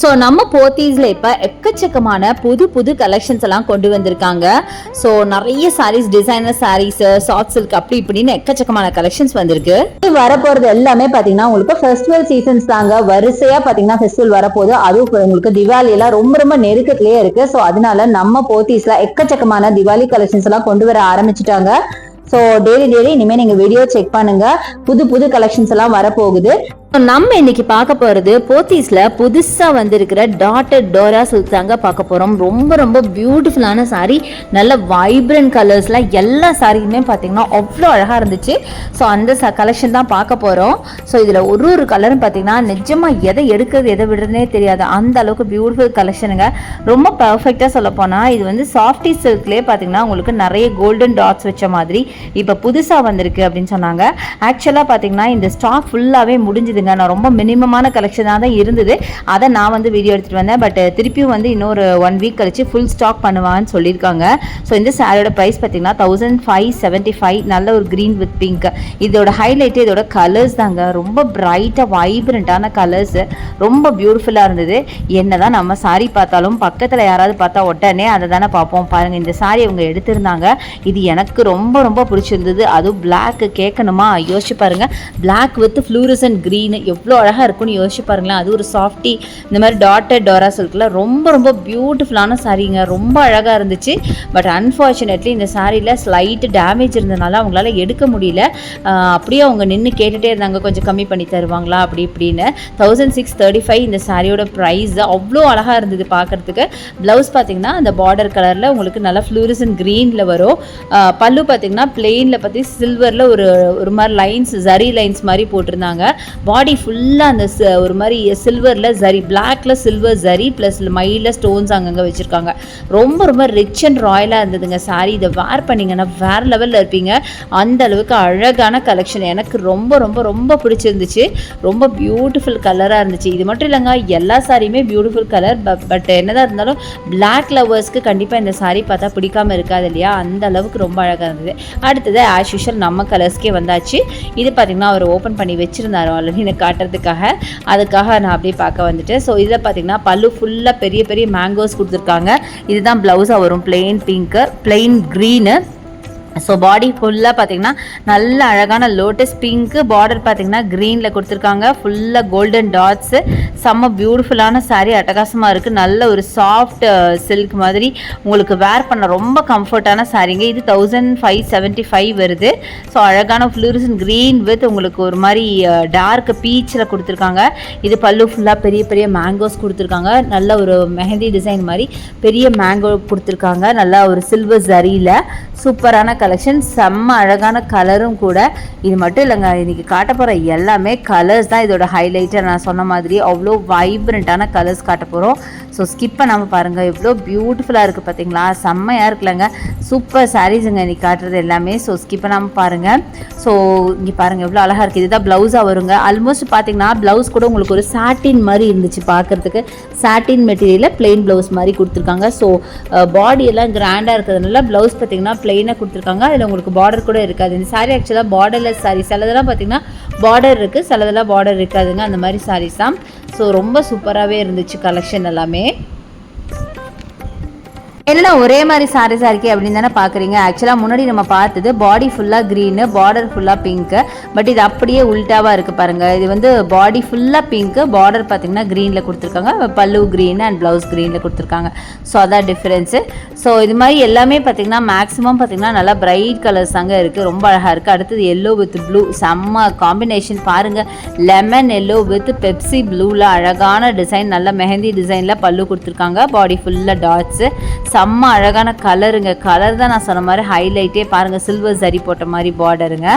So நம்ம போத்தீஸில் இப்போ எக்கச்சக்கமான புது புது கலெக்ஷன்ஸ் எல்லாம் கொண்டு வந்திருக்காங்க. ஸோ நிறைய saris, designer saris, soft silk அப்படி இப்படின்னு எக்கச்சக்கமான கலெக்ஷன்ஸ் வந்திருக்கு. வரப்போறது எல்லாமே பார்த்தீங்கன்னா உங்களுக்கு ஃபெஸ்டிவல் சீசன்ஸ் தாங்க. வரிசையா பார்த்தீங்கன்னா ஃபெஸ்டிவல் வரப்போகுது. அதுவும் உங்களுக்கு திவாலி எல்லாம் ரொம்ப ரொம்ப நெருக்கத்திலேயே இருக்கு. ஸோ அதனால நம்ம போத்தீஸ்ல எக்கச்சக்கமான திவாலி கலெக்ஷன்ஸ் எல்லாம் கொண்டு வர ஆரம்பிச்சுட்டாங்க. ஸோ டெய்லி இனிமேல் நீங்கள் வீடியோ செக் பண்ணுங்க. புது புது கலெக்ஷன்ஸ் எல்லாம் வரப்போகுது. நம்ம இன்னைக்கு பார்க்க போறது போத்தீஸ்ல புதுசா வந்திருக்கிற டாட்டட் டோரா சில்க் தாங்க பார்க்க போறோம். ரொம்ப ரொம்ப பியூட்டிஃபுல்லான சாரீ, நல்ல வைப்ரண்ட் கலர்ஸ்ல எல்லா சாரியுமே பார்த்தீங்கன்னா அவ்வளோ அழகா இருந்துச்சு. ஸோ அந்த கலெக்ஷன் தான் பார்க்க போறோம். ஸோ இதுல ஒரு கலரும் பார்த்தீங்கன்னா நிஜமா எதை எடுக்கிறது எதை விடுறதுனே தெரியாது, அந்த அளவுக்கு பியூட்டிஃபுல் கலெக்ஷனுங்க. ரொம்ப பர்ஃபெக்டா சொல்ல போனா இது வந்து சாஃப்டி சில்க்லேயே பார்த்தீங்கன்னா உங்களுக்கு நிறைய கோல்டன் டாட்ஸ் வச்ச மாதிரி இப்போ புதுசா வந்திருக்கு அப்படின்னு சொன்னாங்க. ஆக்சுவலா பார்த்தீங்கன்னா இந்த ஸ்டாக் ஃபுல்லாவே முடிஞ்சது. நான் ரொம்ப மினிமமான கலெக்ஷனாக தான் இருந்தது. அதை நான் வந்து வீடியோ எடுத்துகிட்டு வந்தேன். பட் திருப்பியும் வந்து இன்னொரு 1 வீக் கழிச்சு ஃபுல் ஸ்டாக் பண்ணுவான்னு சொல்லியிருக்காங்க. ஸோ இந்த சாரியோட ப்ரைஸ் பார்த்தீங்கன்னா 1575. நல்ல ஒரு க்ரீன் வித் பிங்க். இதோட ஹைலைட்டு இதோட கலர்ஸ் தாங்க. ரொம்ப பிரைட்டாக வைப்ரண்ட்டான கலர்ஸ், ரொம்ப பியூட்டிஃபுல்லாக இருந்தது. என்ன தான் நம்ம சாரி பார்த்தாலும் பக்கத்தில் யாராவது பார்த்தா உடனே அதை தானே பார்ப்போம். பாருங்கள், இந்த சாரி அவங்க எடுத்திருந்தாங்க. இது எனக்கு ரொம்ப ரொம்ப பிடிச்சிருந்தது. அதுவும் பிளாக் கேட்கணுமா, யோசிச்சு பாருங்கள். பிளாக் வித் ஃப்ளூரசன்ட் க்ரீன் எவ்வளோ அழகாக இருக்குன்னு யோசிச்சு பாருங்களேன். அது ஒரு சாஃப்டி இந்த மாதிரி டாட்டட் டோரா சில்கில் ரொம்ப ரொம்ப பியூட்டிஃபுல்லான சாரீங்க. ரொம்ப அழகாக இருந்துச்சு. பட் அன்ஃபார்ச்சுனேட்லி இந்த சாரியில் ஸ்லைட்டு டேமேஜ் இருந்ததுனால அவங்களால எடுக்க முடியல. அப்படியே அவங்க நின்று கேட்டுகிட்டே இருந்தாங்க, கொஞ்சம் கம்மி பண்ணி தருவாங்களா அப்படி இப்படின்னு. 1635 இந்த சாரியோட ப்ரைஸ். அவ்வளோ அழகாக இருந்தது பார்க்குறதுக்கு. ப்ளவுஸ் பார்த்தீங்கன்னா அந்த பார்டர் கலரில் உங்களுக்கு நல்லா ஃப்ளூரசன்ட் க்ரீனில் வரும். பல்லு பார்த்தீங்கன்னா பிளெயினில் பார்த்தி சில்வரில் ஒரு மாதிரி லைன்ஸ், ஜரி லைன்ஸ் மாதிரி போட்டிருந்தாங்க. பாடி ஃபுல்லாக அந்த ஒரு மாதிரி சில்வரில் ஜரி, பிளாக்ல சில்வர் ஜரி ப்ளஸ் மைல்டில் ஸ்டோன்ஸ் அங்கங்கே வச்சுருக்காங்க. ரொம்ப ரொம்ப ரிச் அண்ட் ராயலாக இருந்ததுங்க சாரி. இதை வேர் பண்ணிங்கன்னா வேறு லெவலில் இருப்பீங்க. அந்த அளவுக்கு அழகான கலெக்ஷன். எனக்கு ரொம்ப ரொம்ப ரொம்ப பிடிச்சிருந்துச்சு. ரொம்ப பியூட்டிஃபுல் கலராக இருந்துச்சு. இது மட்டும் இல்லைங்க, எல்லா சாரியுமே பியூட்டிஃபுல் கலர். பட் என்னதான் இருந்தாலும் பிளாக் லவர்ஸ்க்கு கண்டிப்பாக இந்த சாரி பார்த்தா பிடிக்காமல் இருக்காது இல்லையா, அந்த அளவுக்கு ரொம்ப அழகாக இருந்தது. அடுத்தது ஆஸ் யூஷுவல் நம்ம கலர்ஸ்க்கே வந்தாச்சு. இது பார்த்திங்கன்னா அவர் ஓப்பன் பண்ணி வச்சுருந்தார் ஆல்ரெடி எனக்கு காட்டுறதுக்காக. அதுக்காக நான் அப்படியே பார்க்க வந்துட்டேன். ஸோ இதில் பார்த்தீங்கன்னா பல்லு ஃபுல்லாக பெரிய பெரிய மேங்கோஸ் கொடுத்துருக்காங்க. இதுதான் ப்ளவுஸாக வரும், plain pink, plain green. So body ஃபுல்லாக பார்த்தீங்கன்னா நல்ல அழகான லோட்டஸ் பிங்க்கு, பார்டர் பார்த்தீங்கன்னா க்ரீனில் கொடுத்துருக்காங்க. ஃபுல்லாக கோல்டன் டாட்ஸு. செம்ம பியூட்டிஃபுல்லான சாரீ, அட்டகாசமாக இருக்குது. நல்ல ஒரு சாஃப்ட் சில்க் மாதிரி உங்களுக்கு வேர் பண்ண ரொம்ப கம்ஃபர்ட்டான சாரீங்க. இது 1575 வருது. ஸோ அழகான ஃப்ளூரசன்ட் க்ரீன் வித் உங்களுக்கு ஒரு மாதிரி டார்க் பீச்சில் கொடுத்துருக்காங்க. இது பல்லு ஃபுல்லாக பெரிய பெரிய மேங்கோஸ் கொடுத்துருக்காங்க. நல்ல ஒரு மெஹந்தி டிசைன் மாதிரி பெரிய மேங்கோ கொடுத்துருக்காங்க. நல்லா ஒரு சில்வர் ஜரியில் சூப்பரான கலெக்ஷன். செம்ம அழகான கலரும் கூட. இது மட்டும் இல்லைங்க, இன்னைக்கு காட்ட போகிற எல்லாமே கலர்ஸ் தான் இதோட ஹைலைட்டை. நான் சொன்ன மாதிரி அவ்வளோ வைப்ரண்ட்டான கலர்ஸ் காட்ட போகிறோம். ஸோ ஸ்கிப் பண்ணாமல் பாருங்கள். எவ்வளோ பியூட்டிஃபுல்லாக இருக்குது பார்த்தீங்களா, செம்மையாக இருக்குல்லங்க. சூப்பர் சாரீஸுங்க இன்னைக்கு காட்டுறது எல்லாமே. ஸோ ஸ்கிப் பண்ணாமல் பாருங்கள். ஸோ இங்கே பாருங்கள் எவ்வளோ அழகாக இருக்குது. இதுதான் ப்ளவுஸாக வருங்க. ஆல்மோஸ்ட் பார்த்தீங்கன்னா ப்ளவுஸ் கூட உங்களுக்கு ஒரு சாட்டின் மாதிரி இருந்துச்சு பார்க்குறதுக்கு. சாட்டின் மெட்டீரியலில் பிளெயின் ப்ளவுஸ் மாதிரி கொடுத்துருக்காங்க. ஸோ பாடியெல்லாம் கிராண்டாக இருக்கிறதுனால ப்ளவுஸ் பார்த்தீங்கன்னா பிளெயினாக கொடுத்துருக்காங்க. அதில் உங்களுக்கு பார்டர் கூட இருக்காது. இந்த சாரீ ஆக்சுவலாக பார்டர்லெஸ் சாரீ. சிலதெல்லாம் பார்த்தீங்கன்னா பார்டர் இருக்குது, சிலதெல்லாம் பார்டர் இருக்காதுங்க. அந்த மாதிரி சாரீஸ் தான். ஸோ ரொம்ப சூப்பராகவே இருந்துச்சு கலெக்ஷன் எல்லாமே. எல்லாம் ஒரே மாதிரி சாரீஸ் இருக்கே அப்படின்னு தானே பார்க்குறீங்க. ஆக்சுவலாக முன்னாடி நம்ம பார்த்தது பாடி ஃபுல்லாக க்ரீனு, பார்டர் ஃபுல்லாக பிங்க்கு. பட் இது அப்படியே உல்ட்டாவாக இருக்குது பாருங்கள். இது வந்து பாடி ஃபுல்லாக பிங்க்கு, பார்டர் பார்த்திங்கன்னா க்ரீனில் கொடுத்துருக்காங்க. பல்லு க்ரீன் அண்ட் ப்ளவுஸ் க்ரீனில் கொடுத்துருக்காங்க. ஸோ அதான் டிஃப்ரென்ஸு. ஸோ இது மாதிரி எல்லாமே பார்த்திங்கன்னா மேக்ஸிமம் பார்த்திங்கன்னா நல்லா பிரைட் கலர்ஸ் தாங்க இருக்குது. ரொம்ப அழகாக இருக்குது. அடுத்தது எல்லோ வித் ப்ளூ, செம்ம காம்பினேஷன் பாருங்கள். லெமன் எல்லோ வித் பெப்சி ப்ளூவில் அழகான டிசைன், நல்ல மெஹந்தி டிசைனில் பல்லு கொடுத்துருக்காங்க. பாடி ஃபுல்லாக டாட்ஸு, செம்ம அழகான கலருங்க. கலர் தான் நான் சொன்ன மாதிரி ஹைலைட்டே. பாருங்கள், சில்வர் ஜரி போட்ட மாதிரி பார்டருங்க.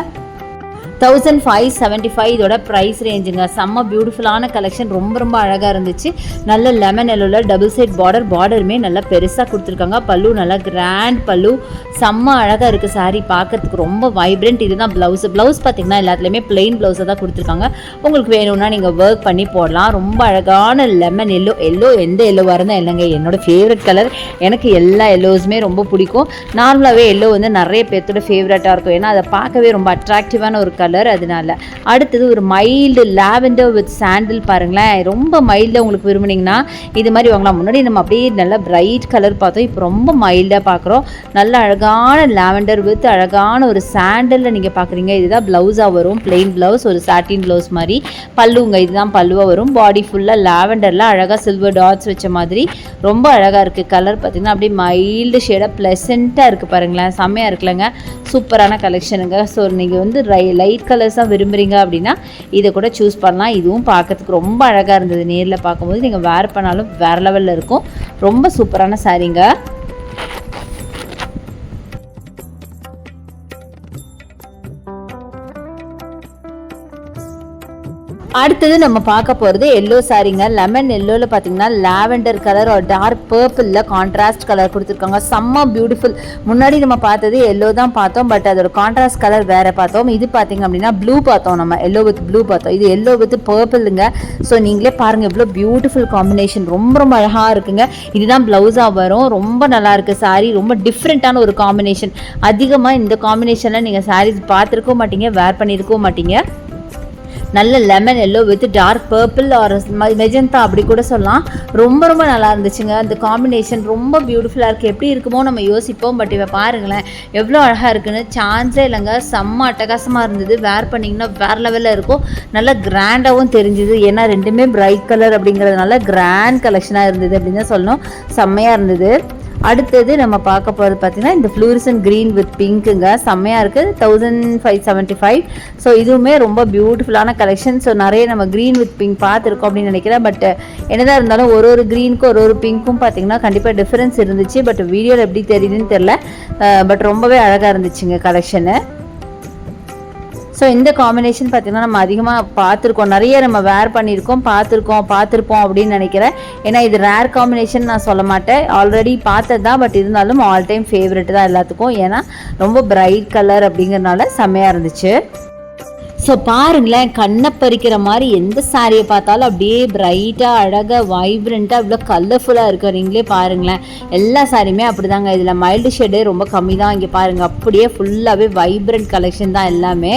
1575 இதோட ப்ரைஸ் ரேஞ்சுங்க. செம்ம பியூட்டிஃபுல்லான கலெக்ஷன். ரொம்ப ரொம்ப அழகாக இருந்துச்சு. நல்ல லெமன் எல்லோவில் டபுள் சைட் பார்டருமே நல்லா பெருசாக கொடுத்துருக்காங்க. பல்லு நல்லா கிராண்ட் பல்லு, செம்ம அழகாக இருக்குது சாரீ பார்க்கறதுக்கு. ரொம்ப வைப்ரண்ட். இதுதான் ப்ளவுஸ். ப்ளவுஸ் பார்த்திங்கன்னா எல்லாத்துலேயுமே பிளெயின் ப்ளவுஸை தான் கொடுத்துருக்காங்க. உங்களுக்கு வேணும்னா நீங்கள் ஒர்க் பண்ணி போடலாம். ரொம்ப அழகான லெமன் எல்லோ எந்த எல்லோவாக இருந்தால் இல்லைங்க, என்னோடய ஃபேவரட் கலர். எனக்கு எல்லா எல்லோஸுமே ரொம்ப பிடிக்கும். நார்மலாகவே எல்லோ வந்து நிறைய பேர்த்தோட ஃபேவரட்டாக இருக்கும். ஏன்னா அதை பார்க்கவே ரொம்ப அட்ராக்டிவான ஒரு கலர். கலர், அதனால. அடுத்தது ஒரு மைல்டு லாவெண்டர் வித் சாண்டில் பாருங்களேன், ரொம்ப மைல்டாக உங்களுக்கு விரும்புனீங்கன்னா இது மாதிரி வாங்கலாம். முன்னாடி நம்ம அப்படியே நல்லா பிரைட் கலர் பார்த்தோம், இப்போ ரொம்ப மைல்டாக பார்க்குறோம். நல்ல அழகான லாவெண்டர் வித் அழகான ஒரு சாண்டலில் நீங்கள் பார்க்குறீங்க. இதுதான் ப்ளவுஸாக வரும், பிளெயின் ப்ளவுஸ், ஒரு சாட்டின் ப்ளவுஸ் மாதிரி. பல்லுங்க, இதுதான் பல்லுவாக வரும். பாடி ஃபுல்லாக லாவெண்டரில் அழகாக சில்வர் டாட்ஸ் வச்ச மாதிரி ரொம்ப அழகாக இருக்குது. கலர் பார்த்திங்கன்னா அப்படியே மைல்டு ஷேடாக ப்ளசண்ட்டாக இருக்குது பாருங்களேன், செம்மையாக இருக்குல்லங்க. சூப்பரான கலெக்ஷனுங்க. ஸோ நீங்கள் வந்து லைட் கலர்ஸாக விரும்புகிறீங்க அப்படின்னா இதை கூட சூஸ் பண்ணலாம். இதுவும் பார்க்கறதுக்கு ரொம்ப அழகாக இருந்தது, நேரில் பார்க்கும்போது நீங்கள் வேர் பண்ணாலும் வேறு லெவலில் இருக்கும். ரொம்ப சூப்பரான சாரீங்க. அடுத்தது நம்ம பார்க்க போகிறது எல்லோ சாரீங்க. லெமன் எல்லோவில் பார்த்தீங்கன்னா லாவெண்டர் கலர் ஒரு டார்க் பர்பிளில் கான்ட்ராஸ்ட் கலர் கொடுத்துருக்காங்க. செம்ம பியூட்டிஃபுல். முன்னாடி நம்ம பார்த்தது எல்லோ தான் பார்த்தோம், பட் அதோட கான்ட்ராஸ்ட் கலர் வேறு பார்த்தோம். இது பார்த்தீங்க அப்படின்னா ப்ளூ பார்த்தோம், நம்ம எல்லோ வித் ப்ளூ பார்த்தோம். இது எல்லோ வித் பர்பிளுங்க. ஸோ நீங்களே பாருங்கள் எவ்வளோ பியூட்டிஃபுல் காம்பினேஷன், ரொம்ப ரொம்ப அழகாக இருக்குங்க. இதுதான் ப்ளவுஸாக வரும். ரொம்ப நல்லாயிருக்கு சாரீ, ரொம்ப டிஃப்ரெண்ட்டான ஒரு காம்பினேஷன். அதிகமாக இந்த காம்பினேஷனில் நீங்கள் சாரீஸ் பார்த்துருக்கவும் மாட்டீங்க, வேர் பண்ணியிருக்கவும் மாட்டீங்க. நல்ல lemon yellow with dark purple or magenta அப்படி கூட சொல்லலாம். ரொம்ப ரொம்ப நல்லா இருந்துச்சுங்க. அந்த காம்பினேஷன் ரொம்ப பியூட்டிஃபுல்லாக இருக்குது. எப்படி இருக்குமோ நம்ம யோசிப்போம், பட் இவ பாருங்களேன் எவ்வளோ அழகாக இருக்குன்னு. சான்ஸே இல்லைங்க, செம்ம அட்டகாசமாக இருந்தது. வேர் பண்ணிங்கன்னா வேறு லெவலில் இருக்கும். நல்லா கிராண்டாகவும் தெரிஞ்சுது, ஏன்னா ரெண்டுமே பிரைட் கலர் அப்படிங்கிறதுனால கிராண்ட் கலெக்ஷனாக இருந்தது அப்படின்னு தான் சொல்லணும். செம்மையாக இருந்தது. அடுத்தது நம்ம பார்க்க போகிறது பார்த்தீங்கன்னா இந்த ஃப்ளூரசன்ட் க்ரீன் வித் பிங்க்குங்க, செம்மையாக இருக்குது. 1575. ஸோ இதுவுமே ரொம்ப பியூட்டிஃபுல்லான கலெக்ஷன். ஸோ நிறைய நம்ம க்ரீன் வித் பிங்க் பார்த்துருக்கோம் அப்படின்னு நினைக்கிறேன். பட் என்னதான் இருந்தாலும் ஒரு க்ரீனுக்கும் ஒரு பிங்க்கும் பார்த்தீங்கன்னா கண்டிப்பாக டிஃப்ரென்ஸ் இருந்துச்சு. பட் வீடியோவில் எப்படி தெரியுதுன்னு தெரில, பட் ரொம்பவே அழகாக இருந்துச்சுங்க கலெக்ஷனு. ஸோ இந்த காம்பினேஷன் பார்த்திங்கன்னா நம்ம அதிகமாக பார்த்துருக்கோம், நிறைய நம்ம வேர் பண்ணியிருக்கோம், பார்த்துருப்போம் அப்படின்னு நினைக்கிறேன். ஏன்னா இது ரேர் காம்பினேஷன் நான் சொல்ல மாட்டேன், ஆல்ரெடி பார்த்தது தான். பட் இருந்தாலும் ஆல் டைம் ஃபேவரெட் தான் எல்லாத்துக்கும், ஏன்னா ரொம்ப பிரைட் கலர் அப்படிங்கிறனால செம்மையாக இருந்துச்சு. ஸோ பாருங்களேன், கண்ணை பறிக்கிற மாதிரி எந்த சாரியை பார்த்தாலும் அப்படியே பிரைட்டாக அழகாக வைப்ரண்ட்டாக இவ்வளோ கலர்ஃபுல்லாக இருக்கும். நீங்களே பாருங்களேன், எல்லா சாரியுமே அப்படி தாங்க. இதில் மைல்டு ஷேடே ரொம்ப கம்மி தான். இங்கே பாருங்கள், அப்படியே ஃபுல்லாகவே வைப்ரண்ட் கலெக்ஷன் தான் எல்லாமே.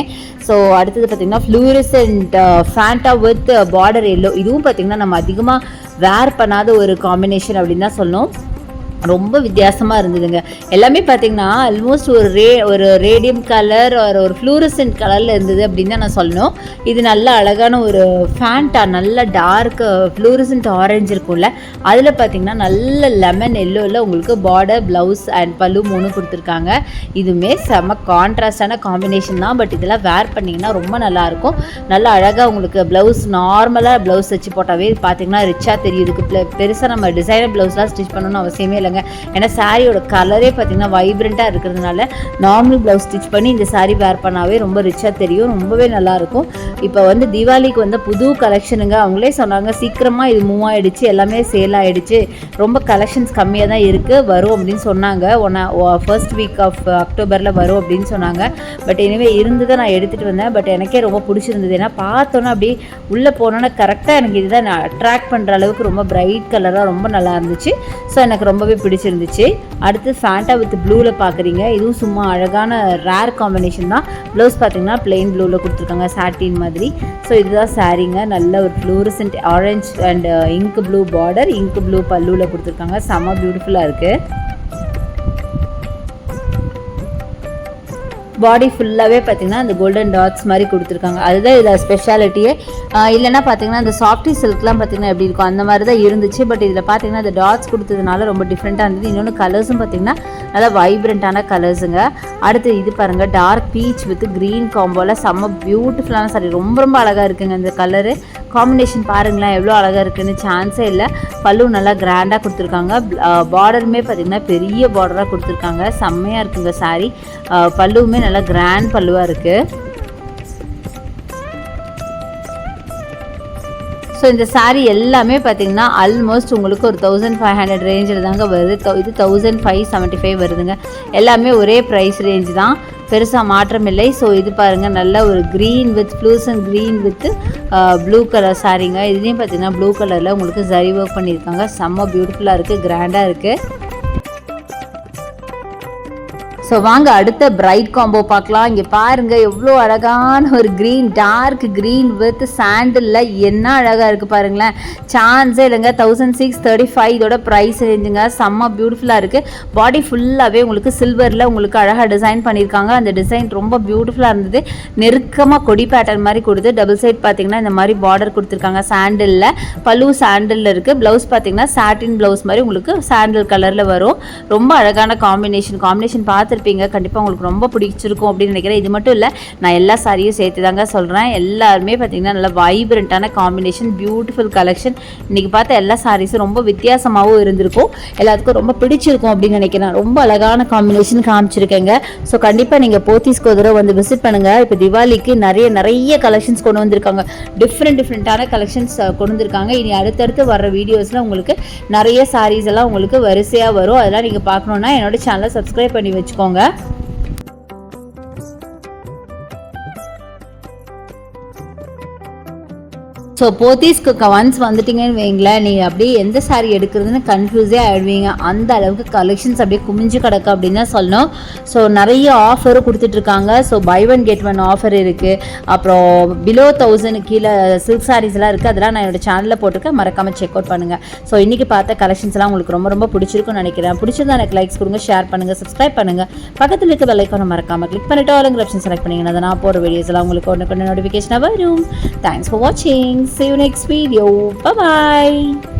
ஸோ அடுத்தது பார்த்திங்கன்னா fluorescent Fanta with border yellow. இதுவும் பார்த்திங்கன்னா நம்ம அதிகமாக வேர் பண்ணாத ஒரு காம்பினேஷன் அப்படின்னு தான் சொல்லணும். ரொம்ப வித்தியாசமாக இருந்ததுங்க. எல்லாமே பார்த்தீங்கன்னா ஆல்மோஸ்ட் ஒரு ரேடியம் கலர் ஒரு ஃப்ளூரசன்ட் கலரில் இருந்தது அப்படின்னு தான் நான் சொல்லணும். இது நல்ல அழகான ஒரு ஃபேண்டா, நல்ல டார்க் ஃப்ளூரசன்ட் ஆரஞ்சு இருக்கும்ல, அதில் பார்த்தீங்கன்னா நல்ல லெமன் எல்லோவில் உங்களுக்கு பார்டர், ப்ளவுஸ் அண்ட் பல்லு 3 கொடுத்துருக்காங்க. இதுவுமே செம்ம கான்ட்ராஸ்டான காம்பினேஷன் தான். பட் இதெல்லாம் வேர் பண்ணிங்கன்னா ரொம்ப நல்லாயிருக்கும். நல்லா அழகாக உங்களுக்கு ப்ளவுஸ் நார்மலாக ப்ளவுஸ் வச்சு போட்டாவே பார்த்தீங்கன்னா ரிச்சாக தெரியும். இதுக்கு பெருசாக நம்ம டிசைனர் ப்ளவுஸ்லாம் ஸ்டிச் பண்ணணும்னு அவசியமே இல்லை. ஏன்னா சாரியோட கலரே பார்த்தீங்கன்னா வைப்ரண்ட்டாக இருக்கிறதுனால நார்மல் ப்ளவுஸ் ஸ்டிச் பண்ணி இந்த சாரீ வேர் பண்ணாவே ரொம்ப ரிச்சாக தெரியும், ரொம்பவே நல்லாயிருக்கும். இப்போ வந்து தீபாவளிக்கு வந்த புது கலெக்ஷனுங்க. அவங்களே சொன்னாங்க சீக்கிரமாக இது மூவ் ஆகிடுச்சு, எல்லாமே சேல் ஆகிடுச்சு, ரொம்ப கலெக்ஷன்ஸ் கம்மியாக தான் இருக்குது, வரும் அப்படின்னு சொன்னாங்க. ஃபர்ஸ்ட் வீக் ஆஃப் அக்டோபரில் வரும் அப்படின்னு சொன்னாங்க. பட் எனவே இருந்ததை நான் எடுத்துகிட்டு வந்தேன். பட் எனக்கே ரொம்ப பிடிச்சிருந்தது. ஏன்னா பார்த்தோன்னா அப்படியே உள்ளே போனோன்னா கரெக்டாக எனக்கு இதுதான் நான் அட்ராக்ட் பண்ணுற அளவுக்கு ரொம்ப பிரைட் கலராக ரொம்ப நல்லா இருந்துச்சு. ஸோ எனக்கு ரொம்பவே பிடிச்சிருந்துச்சு. அடுத்து ஃபேண்டா வித் ப்ளூவில் பார்க்குறீங்க. இதுவும் சும்மா அழகான ரேர் காம்பினேஷன் தான். ப்ளவுஸ் பார்த்தீங்கன்னா பிளெயின் ப்ளூவில் கொடுத்துருக்காங்க, சாட்டின் மாதிரி. ஸோ இதுதான் சாரீங்க. நல்ல ஒரு fluorescent orange and ink blue border, ink blue பல்லுவில் கொடுத்துருக்காங்க. செம்ம பியூட்டிஃபுல்லாக இருக்குது. பாடி ஃபுல்லாகவே பார்த்தீங்கன்னா அந்த கோல்டன் டாட்ஸ் மாதிரி கொடுத்துருக்காங்க. அதுதான் இதில் ஸ்பெஷாலிட்டியே. இல்லைன்னா பார்த்தீங்கன்னா அந்த சாஃப்டி சில்க்லாம் பார்த்தீங்கன்னா எப்படி இருக்கும் அந்த மாதிரி தான் இருந்துச்சு. பட் இதில் பார்த்தீங்கன்னா அந்த டாட்ஸ் கொடுத்ததுனால ரொம்ப டிஃப்ரெண்ட்டாக இருந்தது. இன்னொன்று கலர்ஸும் பார்த்தீங்கன்னா நல்லா வைப்ரண்ட்டான கலர்ஸுங்க. அடுத்து இது பாருங்கள், டார்க் பீச் வித் க்ரீன் காம்போவில் செம்ம பியூட்டிஃபுல்லான சாரி, ரொம்ப ரொம்ப அழகாக இருக்குங்க. இந்த கலரு காம்பினேஷன் பாருங்களேன் எவ்வளோ அழகாக இருக்குன்னு, சான்ஸே இல்லை. பல்லு நல்லா கிராண்டாக கொடுத்துருக்காங்க. பார்டருமே பார்த்திங்கன்னா பெரிய பார்டராக கொடுத்துருக்காங்க. செம்மையாக இருக்குங்க சாரி. பல்லுவுமே நல்லா கிராண்ட் பல்லுவாக இருக்குது. ஸோ இந்த சாரீ எல்லாமே பார்த்தீங்கன்னா ஆல்மோஸ்ட் உங்களுக்கு ஒரு 1500 ரேஞ்சில் தாங்க வருது. இது 1575 வருதுங்க. எல்லாமே ஒரே ப்ரைஸ் ரேஞ்ச் தான், பெருசாக மாற்றம் இல்லை. ஸோ இது பாருங்கள், நல்ல ஒரு green with fluorescent green with blue colour சாரீங்க. இதுலேயும் பார்த்தீங்கன்னா ப்ளூ கலரில் உங்களுக்கு ஜரி ஒர்க் பண்ணியிருக்காங்க. செம்ம பியூட்டிஃபுல்லாக இருக்குது, கிராண்டாக இருக்குது. ஸோ வாங்க அடுத்த பிரைட் காம்போ பார்க்கலாம். இங்கே பாருங்க எவ்வளோ அழகான ஒரு க்ரீன், டார்க் க்ரீன் வித் சாண்டில் என்ன அழகாக இருக்குது பாருங்களேன். சான்ஸே இல்லைங்க. 1635 இதோட ப்ரைஸ் ரேஞ்சுங்க. செம்ம பியூட்டிஃபுல்லாக இருக்குது. பாடி ஃபுல்லாகவே உங்களுக்கு சில்வரில் உங்களுக்கு அழகாக டிசைன் பண்ணியிருக்காங்க. அந்த டிசைன் ரொம்ப பியூட்டிஃபுல்லாக இருந்தது. நெருக்கமாக கொடி பேட்டர்ன் மாதிரி கொடுத்து டபுள் சைட் பார்த்தீங்கன்னா இந்த மாதிரி பார்டர் கொடுத்துருக்காங்க. சாண்டிலில் பல்லு சாண்டிலில் இருக்குது. ப்ளவுஸ் பார்த்தீங்கன்னா சாட்டின் ப்ளவுஸ் மாதிரி உங்களுக்கு சாண்டில் கலரில் வரும். ரொம்ப அழகான காம்பினேஷன் பார்த்துருப்பீங்க. கண்டிப்பாக உங்களுக்கு ரொம்ப பிடிச்சிருக்கும் அப்படின்னு நினைக்கிறேன். இது மட்டும் இல்லை, நான் எல்லா சாரியும் சேர்த்து தாங்க சொல்கிறேன். எல்லாருமே பார்த்தீங்கன்னா நல்லா வைப்ரண்ட்டான காம்பினேஷன், பியூட்டிஃபுல் கலெக்ஷன். இன்றைக்கி பார்த்த எல்லா சாரீஸும் ரொம்ப வித்தியாசமாகவும் இருந்திருக்கும். எல்லாத்துக்கும் ரொம்ப பிடிச்சிருக்கும் அப்படின்னு நினைக்கிறேன். ரொம்ப அழகான காம்பினேஷன் காமிச்சிருக்கேங்க. ஸோ கண்டிப்பாக நீங்கள் போத்தீஸ்க்கு ஒரு தடவை வந்து விசிட் பண்ணுங்கள். இப்போ திவாலிக்கு நிறைய கலெக்ஷன்ஸ் கொண்டு வந்திருக்காங்க. டிஃப்ரெண்ட்டான கலெக்ஷன்ஸ் கொண்டு வந்திருக்காங்க. இனி அடுத்தடுத்து வர்ற வீடியோஸில் உங்களுக்கு நிறைய சாரீஸ் எல்லாம் உங்களுக்கு வரிசையாக வரும். அதெல்லாம் நீங்கள் பார்க்கணுன்னா என்னோட சேனலை சப்ஸ்கிரைப் பண்ணி வச்சுக்கோங்க. ஸோ போத்தீஸ்க்கு ஒன்ஸ் வந்துட்டிங்கன்னு வைங்களேன், நீங்கள் அப்படியே எந்த சாரீ எடுக்கிறதுன்னு கன்ஃபியூஸே ஆகிடுவீங்க. அந்த அளவுக்கு கலெக்ஷன்ஸ் அப்படியே குமிஞ்சு கிடக்கு அப்படின்னு தான் சொல்லணும். ஸோ நிறைய ஆஃபரும் கொடுத்துட்ருக்காங்க. So buy one get one offer இருக்குது. அப்புறம் பிலோ 1000 கீழே சில்க் சாரீஸ்லாம் இருக்குது. அதெல்லாம் நான் என்னோடய சேனலில் போட்டிருக்கேன். மறக்காமல் செக் அவுட் பண்ணுங்கள். ஸோ இன்றைக்கி பார்த்த கலெக்ஷன்ஸ்லாம் உங்களுக்கு ரொம்ப பிடிச்சிருக்குன்னு நினைக்கிறேன். பிடிச்சிருந்தா எனக்கு லைக்ஸ் கொடுங்க, ஷேர் பண்ணுங்கள், சப்ஸ்கிரைப் பண்ணுங்கள். பக்கத்தில் இருக்க பெல் ஐகானை மறக்காமல் கிளிக் பண்ணிட்டு ஆளுங்கிற ஆப்ஷன் செலக்ட் பண்ணிங்கன்னா அதை நான் போகிற வீடியோஸ்லாம் உங்களுக்கு ஒன்று நோட்டிஃபிகேஷனாக வரும். தேங்க்ஸ் ஃபார் வாட்சிங். See you next video. Bye bye.